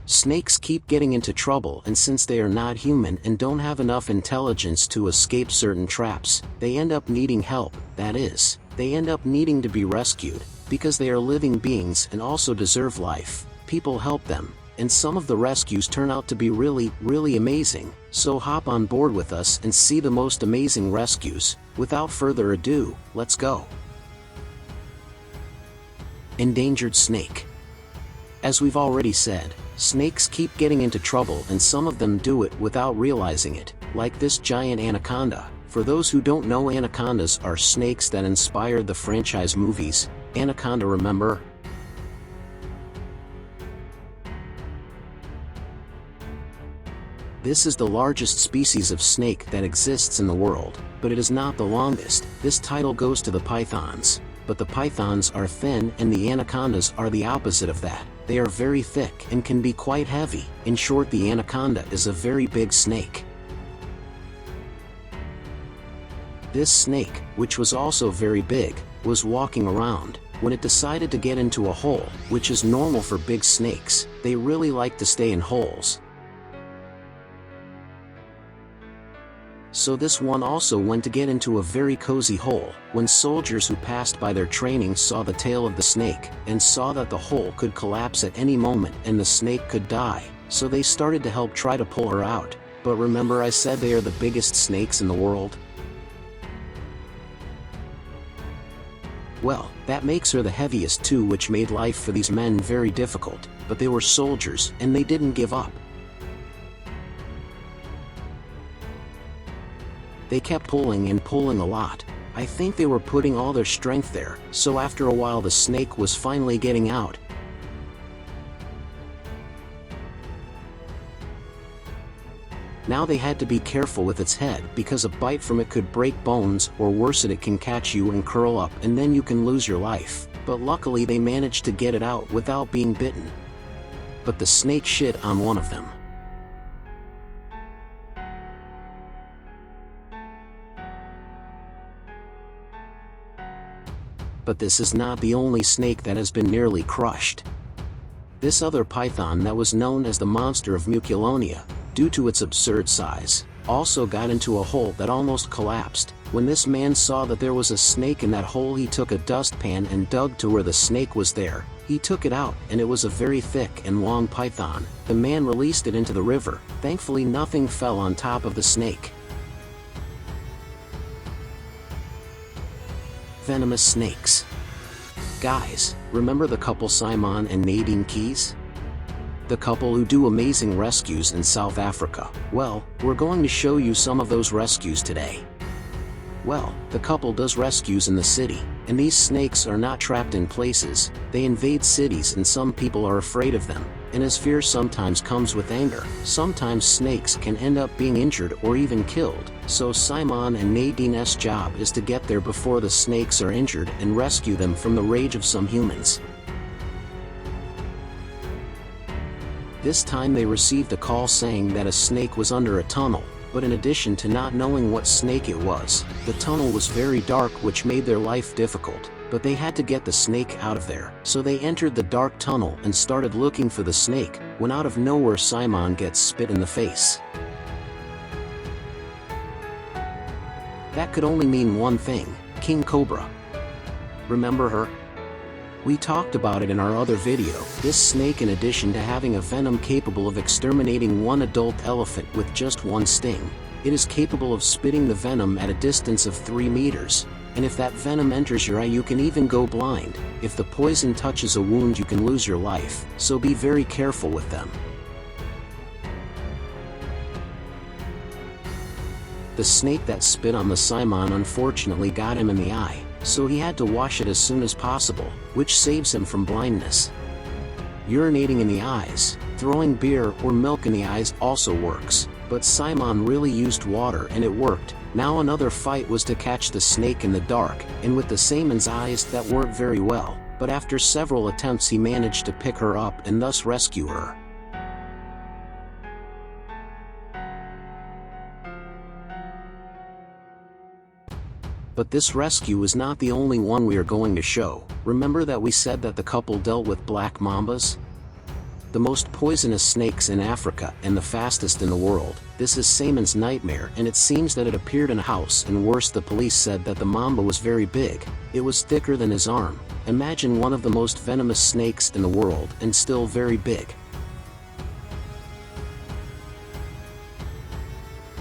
Snakes keep getting into trouble, and since they are not human and don't have enough intelligence to escape certain traps, they end up needing help. That is, they end up needing to be rescued, because they are living beings and also deserve life. People help them, and some of the rescues turn out to be really amazing. So hop on board with us and see the most amazing rescues. Without further ado, let's go. Endangered snake. As we've already said, snakes keep getting into trouble, and some of them do it without realizing it, like this giant anaconda. For those who don't know, anacondas are snakes that inspired the franchise movies. Anaconda, remember? This is the largest species of snake that exists in the world, but it is not the longest. This title goes to the pythons. But the pythons are thin and the anacondas are the opposite of that. They are very thick and can be quite heavy. In short, the anaconda is a very big snake. This snake, which was also very big, was walking around when it decided to get into a hole, which is normal for big snakes. They really like to stay in holes. So this one also went to get into a very cozy hole. When soldiers who passed by their training saw the tail of the snake, and saw that the hole could collapse at any moment and the snake could die, so they started to help try to pull her out. But remember I said they are the biggest snakes in the world? Well, that makes her the heaviest too, which made life for these men very difficult, but they were soldiers and they didn't give up. They kept pulling and pulling a lot. I think they were putting all their strength there, so after a while the snake was finally getting out. Now they had to be careful with its head, because a bite from it could break bones, or worse it can catch you and curl up, and then you can lose your life. But luckily they managed to get it out without being bitten. But the snake shit on one of them. But this is not the only snake that has been nearly crushed. This other python that was known as the monster of Muculonia, due to its absurd size, also got into a hole that almost collapsed. When this man saw that there was a snake in that hole, he took a dustpan and dug to where the snake was there. He took it out, and it was a very thick and long python. The man released it into the river. Thankfully nothing fell on top of the snake. Venomous snakes. Guys, remember the couple Simon and Nadine Keys? The couple who do amazing rescues in South Africa. Well, we're going to show you some of those rescues today. Well, the couple does rescues in the city, and these snakes are not trapped in places. They invade cities and some people are afraid of them, and as fear sometimes comes with anger, sometimes snakes can end up being injured or even killed. So Simon and Nadine's job is to get there before the snakes are injured and rescue them from the rage of some humans. This time they received a call saying that a snake was under a tunnel. But in addition to not knowing what snake it was, the tunnel was very dark, which made their life difficult. But they had to get the snake out of there. So they entered the dark tunnel and started looking for the snake, when out of nowhere Simon gets spit in the face. That could only mean one thing: King Cobra. Remember her? We talked about it in our other video. This snake, in addition to having a venom capable of exterminating one adult elephant with just one sting, it is capable of spitting the venom at a distance of 3 meters. And if that venom enters your eye, you can even go blind. If the poison touches a wound, you can lose your life. So be very careful with them. The snake that spit on the Simon unfortunately got him in the eye, so he had to wash it as soon as possible, which saves him from blindness. Urinating in the eyes, throwing beer or milk in the eyes also works, but Simon really used water and it worked. Now another fight was to catch the snake in the dark, and with the Simon's eyes that worked very well, but after several attempts he managed to pick her up and thus rescue her. But this rescue is not the only one we are going to show. Remember that we said that the couple dealt with black mambas? the most poisonous snakes in Africa and the fastest in the world. This is Simon's nightmare, and it seems that it appeared in a house, and worse, the police said that the mamba was very big. It was thicker than his arm. Imagine one of the most venomous snakes in the world and still very big.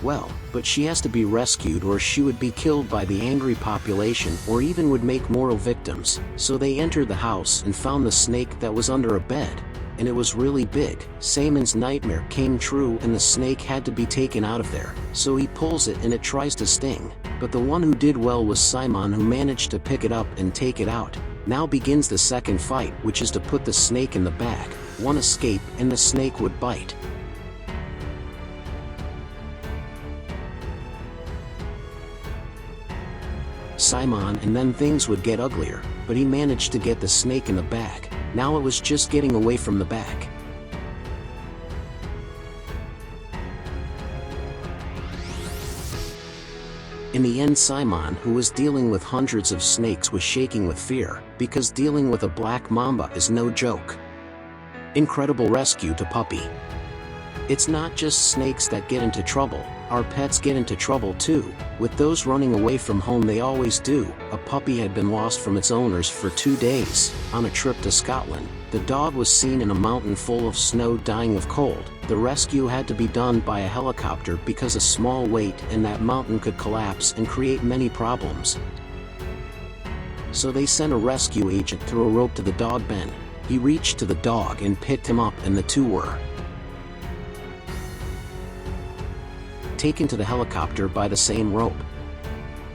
Well, but she has to be rescued or she would be killed by the angry population or even would make more victims. So they entered the house and found the snake that was under a bed. And it was really big. Simon's nightmare came true and the snake had to be taken out of there. So he pulls it and it tries to sting. But the one who did well was Simon, who managed to pick it up and take it out. Now begins the second fight, which is to put the snake in the bag. One escape and the snake would bite. Simon, and then things would get uglier, but he managed to get the snake in the bag. Now it was just getting away from the bag. In the end, Simon, who was dealing with hundreds of snakes, was shaking with fear, because dealing with a black mamba is no joke. Incredible rescue to puppy. It's not just snakes that get into trouble, our pets get into trouble too. With those running away from home, they always do. A puppy had been lost from its owners for 2 days. On a trip to Scotland, the dog was seen in a mountain full of snow dying of cold. The rescue had to be done by a helicopter because a small weight and that mountain could collapse and create many problems. So they sent a rescue agent through a rope to the dog Ben. He reached to the dog and picked him up, and the two were taken to the helicopter by the same rope.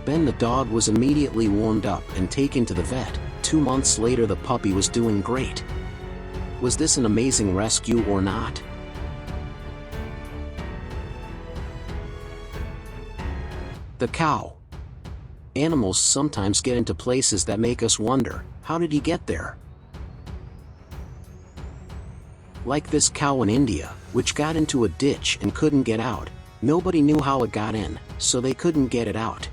Ben the dog was immediately warmed up and taken to the vet. 2 months later, the puppy was doing great. Was this an amazing rescue or not? The cow. Animals sometimes get into places that make us wonder, how did he get there? Like this cow in India, which got into a ditch and couldn't get out. Nobody knew how it got in, so they couldn't get it out.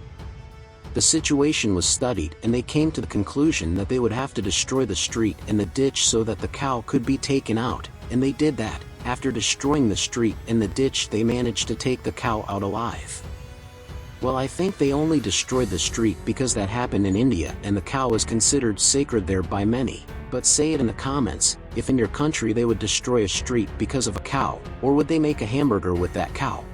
The situation was studied and they came to the conclusion that they would have to destroy the street and the ditch so that the cow could be taken out, and they did that. After destroying the street and the ditch, they managed to take the cow out alive. Well, I think they only destroyed the street because that happened in India and the cow is considered sacred there by many. But say it in the comments, if in your country they would destroy a street because of a cow, or would they make a hamburger with that cow?